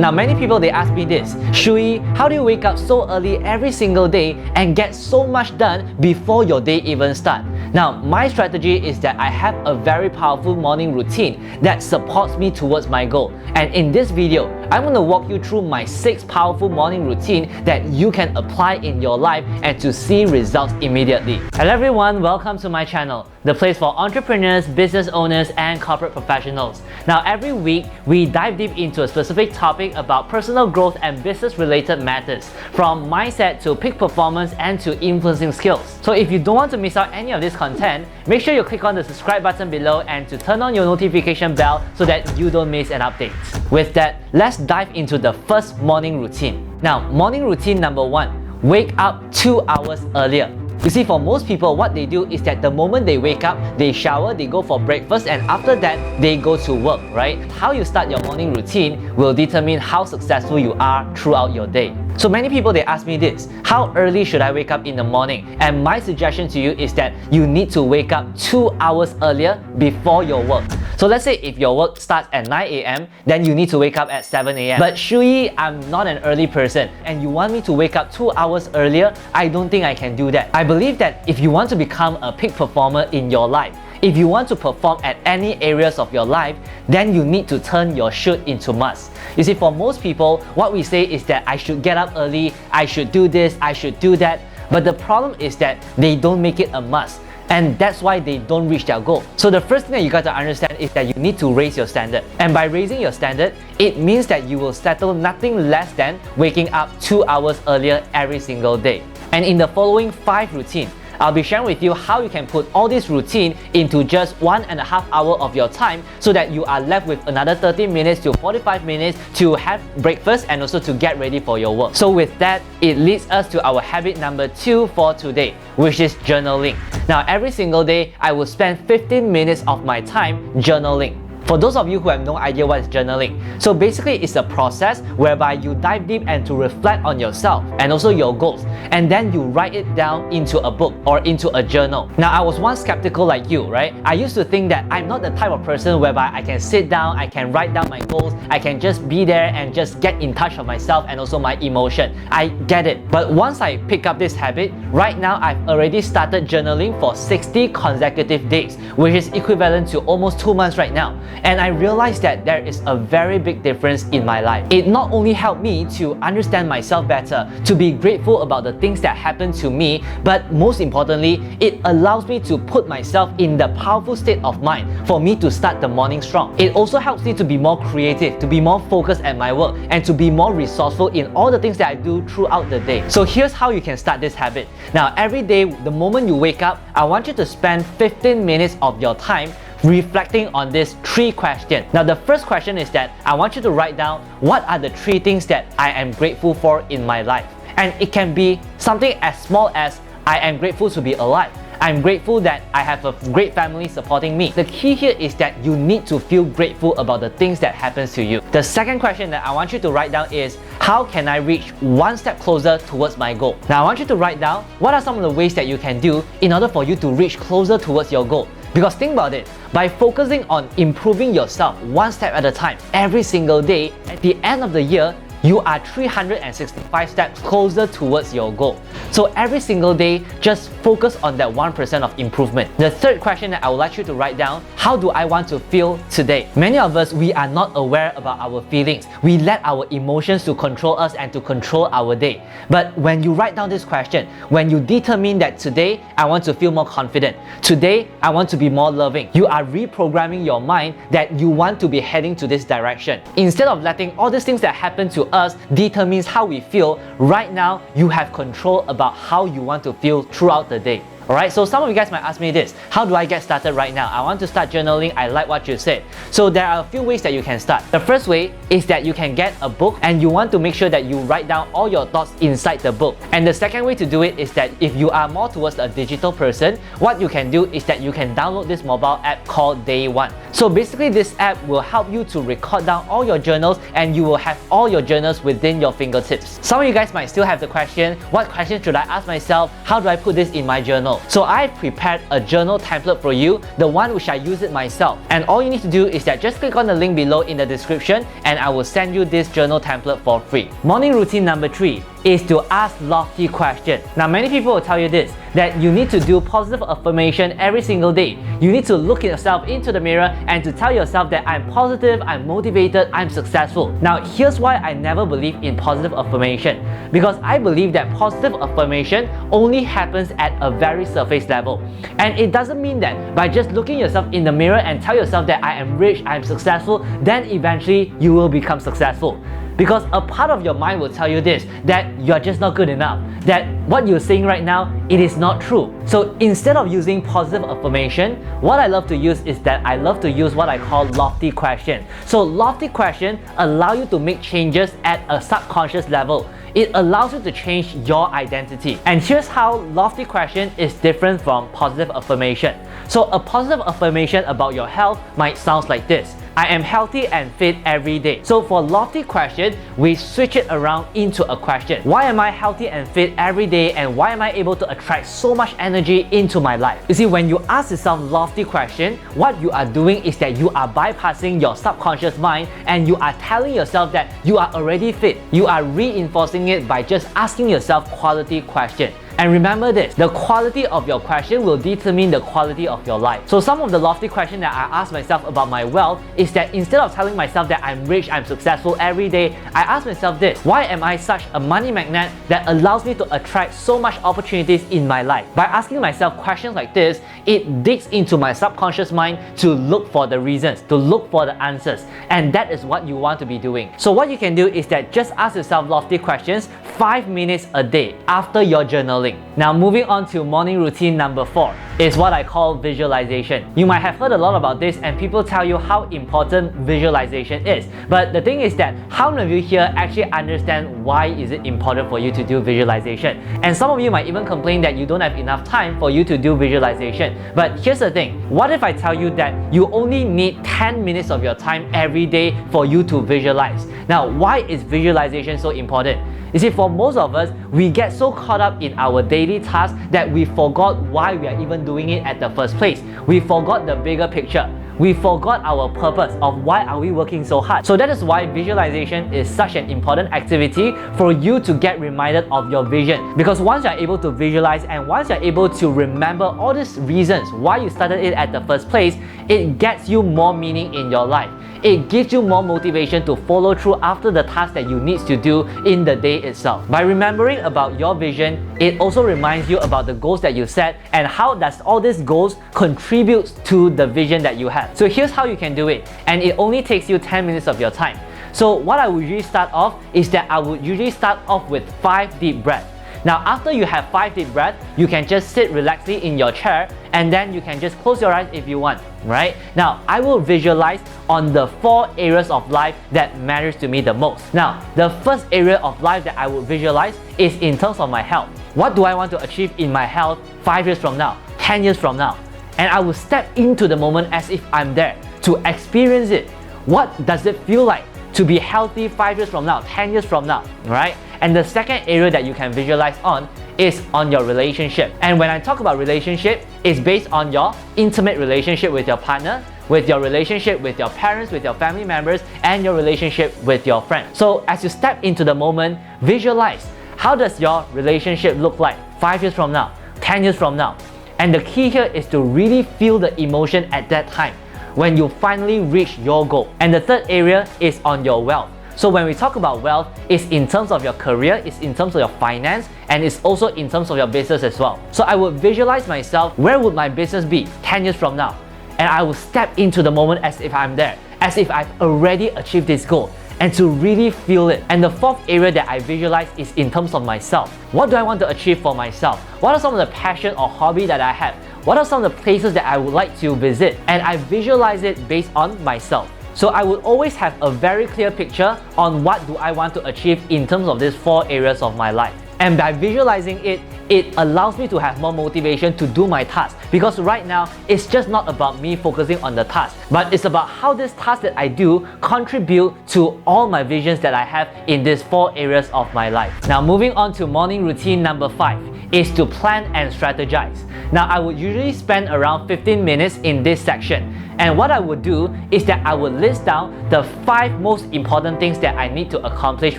Now many people they ask me this, Shu Yi, how do you wake up so early every single day and get so much done before your day even starts? Now my strategy is that I have a very powerful morning routine that supports me towards my goal. And in this video, I'm going to walk you through my 6 powerful morning routine that you can apply in your life and to see results immediately. Hello everyone, welcome to my channel, the place for entrepreneurs, business owners, and corporate professionals. Now every week, we dive deep into a specific topic about personal growth and business related matters, from mindset to peak performance and to influencing skills. So if you don't want to miss out any of this content, make sure you click on the subscribe button below and to turn on your notification bell so that you don't miss an update. With that, let's dive into the first morning routine. Now, morning routine number 1, wake up 2 hours earlier. You see, for most people, what they do is that the moment they wake up, they shower, they go for breakfast, and after that, they go to work, right? How you start your morning routine will determine how successful you are throughout your day. So many people, they ask me this, how early should I wake up in the morning? And my suggestion to you is that you need to wake up 2 hours earlier before your work. So let's say if your work starts at 9 a.m, then you need to wake up at 7 a.m. But Shu Yi, I'm not an early person, and you want me to wake up 2 hours earlier? I don't think I can do that. I believe that if you want to become a peak performer in your life, if you want to perform at any areas of your life, then you need to turn your should into must. You see, for most people, what we say is that I should get up early, I should do this, I should do that. But the problem is that they don't make it a must. And that's why they don't reach their goal. So the first thing that you got to understand is that you need to raise your standard. And by raising your standard, it means that you will settle nothing less than waking up 2 hours earlier every single day. And in the following 5 routines, I'll be sharing with you how you can put all this routine into just 1.5 hours of your time so that you are left with another 30 minutes to 45 minutes to have breakfast and also to get ready for your work. So with that, it leads us to our habit number 2 for today, which is journaling. Now every single day, I will spend 15 minutes of my time journaling. For those of you who have no idea what is journaling, so basically it's a process whereby you dive deep and to reflect on yourself and also your goals, and then you write it down into a book or into a journal. Now I was once skeptical like you, right? I used to think that I'm not the type of person whereby I can sit down, I can write down my goals, I can just be there and just get in touch with myself and also my emotion. I get it. But once I pick up this habit, right now I've already started journaling for 60 consecutive days, which is equivalent to almost 2 months right now. And I realized that there is a very big difference in my life. It not only helped me to understand myself better, to be grateful about the things that happened to me, but most importantly, it allows me to put myself in the powerful state of mind for me to start the morning strong. It also helps me to be more creative, to be more focused at my work, and to be more resourceful in all the things that I do throughout the day. So here's how you can start this habit. Now every day, the moment you wake up, I want you to spend 15 minutes of your time reflecting on these 3 questions. Now the first question is that I want you to write down what are the 3 things that I am grateful for in my life. And it can be something as small as I am grateful to be alive. I'm grateful that I have a great family supporting me. The key here is that you need to feel grateful about the things that happens to you. The second question that I want you to write down is, how can I reach 1 step closer towards my goal? Now I want you to write down what are some of the ways that you can do in order for you to reach closer towards your goal. Because think about it, by focusing on improving yourself 1 step at a time every single day, at the end of the year, you are 365 steps closer towards your goal. So every single day, just focus on that 1% of improvement. The third question that I would like you to write down, how do I want to feel today? Many of us, we are not aware about our feelings. We let our emotions to control us and to control our day. But when you write down this question, when you determine that today, I want to feel more confident. Today, I want to be more loving. You are reprogramming your mind that you want to be heading to this direction. Instead of letting all these things that happen to us determines how we feel, right now you have control about how you want to feel throughout the day. Alright, so some of you guys might ask me this, how do I get started right now? I want to start journaling, I like what you said. So there are a few ways that you can start. The first way is that you can get a book and you want to make sure that you write down all your thoughts inside the book. And the second way to do it is that if you are more towards a digital person, what you can do is that you can download this mobile app called Day One. So basically this app will help you to record down all your journals and you will have all your journals within your fingertips. Some of you guys might still have the question, what question should I ask myself? How do I put this in my journal? journal. So I've prepared a journal template for you, the one which I use it myself. And all you need to do is that just click on the link below in the description and I will send you this journal template for free. Morning routine number 3 is to ask lofty questions. Now many people will tell you this, that you need to do positive affirmation every single day. You need to look yourself into the mirror and to tell yourself that I'm positive, I'm motivated, I'm successful. Now here's why I never believe in positive affirmation. Because I believe that positive affirmation only happens at a very surface level. And it doesn't mean that by just looking yourself in the mirror and tell yourself that I am rich, I'm successful, then eventually you will become successful. Because a part of your mind will tell you this, that you're just not good enough, that what you're saying right now, it is not true. So instead of using positive affirmation, what I love to use is that I love to use what I call lofty question. So lofty question allow you to make changes at a subconscious level. It allows you to change your identity. And here's how lofty question is different from positive affirmation. So a positive affirmation about your health might sound like this: I am healthy and fit every day. So for lofty question, we switch it around into a question. Why am I healthy and fit every day, and why am I able to attract so much energy into my life? You see, when you ask yourself lofty question, what you are doing is that you are bypassing your subconscious mind and you are telling yourself that you are already fit. You are reinforcing it by just asking yourself quality question. And remember this, the quality of your question will determine the quality of your life. So some of the lofty questions that I ask myself about my wealth is that instead of telling myself that I'm rich, I'm successful every day, I ask myself this: why am I such a money magnet that allows me to attract so much opportunities in my life? By asking myself questions like this, it digs into my subconscious mind to look for the reasons, to look for the answers. And that is what you want to be doing. So what you can do is that just ask yourself lofty questions 5 minutes a day after your journaling. Now moving on to morning routine number 4 is what I call visualization. You might have heard a lot about this and people tell you how important visualization is. But the thing is that how many of you here actually understand why is it important for you to do visualization? And some of you might even complain that you don't have enough time for you to do visualization. But here's the thing, what if I tell you that you only need 10 minutes of your time every day for you to visualize? Now why is visualization so important? You see, for most of us, we get so caught up in our daily tasks that we forgot why we are even doing it at the first place. We forgot the bigger picture. We forgot our purpose of why are we working so hard. So that is why visualization is such an important activity for you to get reminded of your vision. Because once you're able to visualize and once you're able to remember all these reasons why you started it at the first place, it gets you more meaning in your life. It gives you more motivation to follow through after the task that you need to do in the day itself. By remembering about your vision, it also reminds you about the goals that you set and how does all these goals contribute to the vision that you have. So here's how you can do it, and it only takes you 10 minutes of your time. So what I would usually start off is that I would usually start off with 5 deep breaths. Now after you have 5 deep breaths, you can just sit relaxedly in your chair and then you can just close your eyes if you want, right? Now I will visualize on the 4 areas of life that matters to me the most. Now the first area of life that I would visualize is in terms of my health. What do I want to achieve in my health 5 years from now, 10 years from now? And I will step into the moment as if I'm there to experience it. What does it feel like to be healthy 5 years from now, 10 years from now, right? And the second area that you can visualize on is on your relationship. And when I talk about relationship, it's based on your intimate relationship with your partner, with your relationship with your parents, with your family members, and your relationship with your friends. So as you step into the moment, visualize how does your relationship look like 5 years from now, 10 years from now. And the key here is to really feel the emotion at that time when you finally reach your goal. And the third area is on your wealth. So when we talk about wealth, it's in terms of your career, it's in terms of your finance, and it's also in terms of your business as well. So I would visualize myself, where would my business be 10 years from now? And I will step into the moment as if I'm there, as if I've already achieved this goal, and to really feel it. And the fourth area that I visualize is in terms of myself. What do I want to achieve for myself? What are some of the passion or hobby that I have? What are some of the places that I would like to visit? And I visualize it based on myself. So I would always have a very clear picture on what do I want to achieve in terms of these 4 areas of my life. And by visualizing it, it allows me to have more motivation to do my task, because right now it's just not about me focusing on the task, but it's about how this task that I do contribute to all my visions that I have in these 4 areas of my life. Now moving on to morning routine number 5 is to plan and strategize. Now I would usually spend around 15 minutes in this section. And what I would do is that I would list down the 5 most important things that I need to accomplish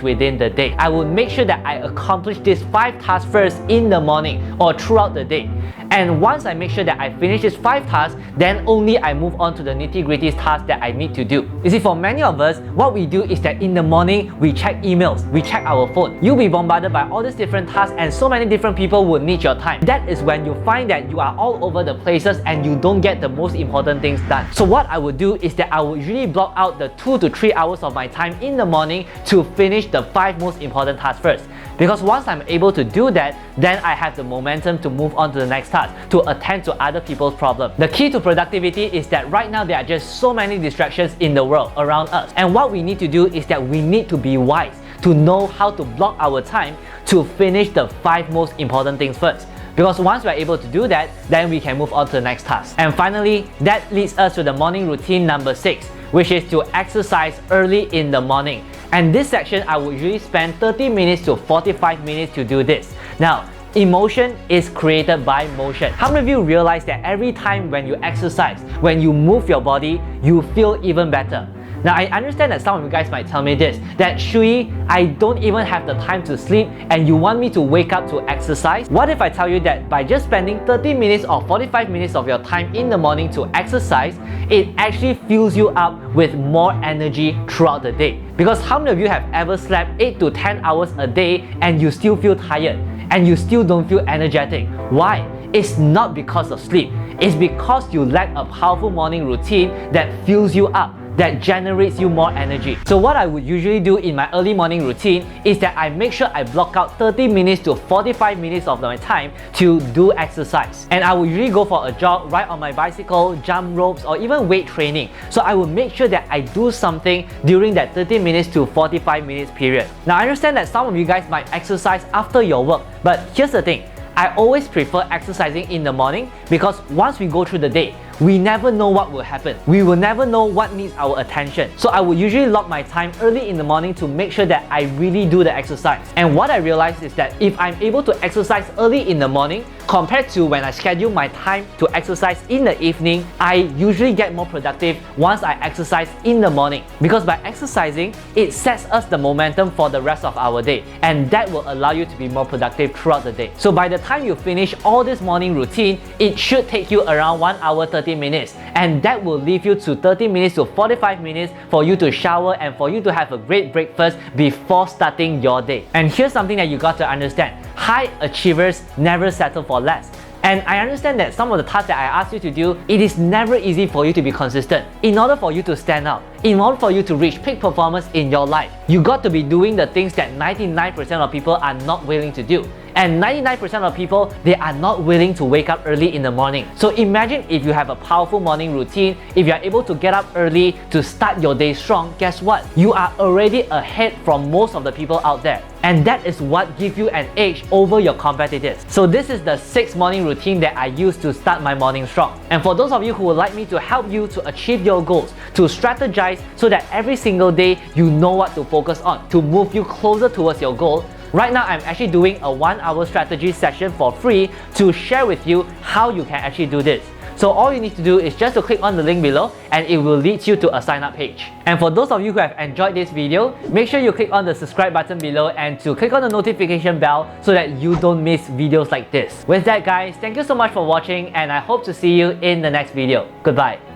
within the day. I would make sure that I accomplish these 5 tasks first in the morning or throughout the day. And once I make sure that I finish these 5 tasks, then only I move on to the nitty-gritty tasks that I need to do. You see, for many of us, what we do is that in the morning, we check emails, we check our phone. You'll be bombarded by all these different tasks and so many different people will need your time. That is when you find that you are all over the places and you don't get the most important things done. So what I would do is that I would usually block out the 2 to 3 hours of my time in the morning to finish the 5 most important tasks first. Because once I'm able to do that, then I have the momentum to move on to the next task, to attend to other people's problems. The key to productivity is that right now there are just so many distractions in the world around us. And what we need to do is that we need to be wise, to know how to block our time to finish the 5 most important things first. Because once we're able to do that, then we can move on to the next task. And finally, that leads us to the morning routine number 6, which is to exercise early in the morning. And this section, I would usually spend 30 minutes to 45 minutes to do this. Now, emotion is created by motion. How many of you realize that every time when you exercise, when you move your body, you feel even better? Now, I understand that some of you guys might tell me this, that Shu Yi, I don't even have the time to sleep and you want me to wake up to exercise? What if I tell you that by just spending 30 minutes or 45 minutes of your time in the morning to exercise, it actually fills you up with more energy throughout the day? Because how many of you have ever slept 8 to 10 hours a day and you still feel tired and you still don't feel energetic? Why? It's not because of sleep. It's because you lack a powerful morning routine that fills you up, that generates you more energy. So what I would usually do in my early morning routine is that I make sure I block out 30 minutes to 45 minutes of my time to do exercise. And I would usually go for a jog, ride on my bicycle, jump ropes, or even weight training. So I would make sure that I do something during that 30 minutes to 45 minutes period. Now I understand that some of you guys might exercise after your work, but here's the thing. I always prefer exercising in the morning because once we go through the day, we never know what will happen. We will never know what needs our attention. So I would usually lock my time early in the morning to make sure that I really do the exercise. And what I realized is that if I'm able to exercise early in the morning compared to when I schedule my time to exercise in the evening, I usually get more productive once I exercise in the morning. Because by exercising, it sets us the momentum for the rest of our day. And that will allow you to be more productive throughout the day. So by the time you finish all this morning routine, it should take you around 1 hour 30 minutes, and that will leave you to 30 minutes to 45 minutes for you to shower and for you to have a great breakfast before starting your day. And here's something that you got to understand. High achievers never settle for less. And I understand that some of the tasks that I asked you to do, it is never easy for you to be consistent. In order for you to stand out, in order for you to reach peak performance in your life, you got to be doing the things that 99% of people are not willing to do. And 99% of people, they are not willing to wake up early in the morning. So imagine if you have a powerful morning routine, if you are able to get up early to start your day strong, guess what? You are already ahead from most of the people out there. And that is what gives you an edge over your competitors. So this is the 6th morning routine that I use to start my morning strong. And for those of you who would like me to help you to achieve your goals, to strategize so that every single day you know what to focus on, to move you closer towards your goal, right now I'm actually doing a 1-hour strategy session for free to share with you how you can actually do this. So all you need to do is just to click on the link below and it will lead you to a sign up page. And for those of you who have enjoyed this video, make sure you click on the subscribe button below and to click on the notification bell so that you don't miss videos like this. With that guys, thank you so much for watching and I hope to see you in the next video. Goodbye.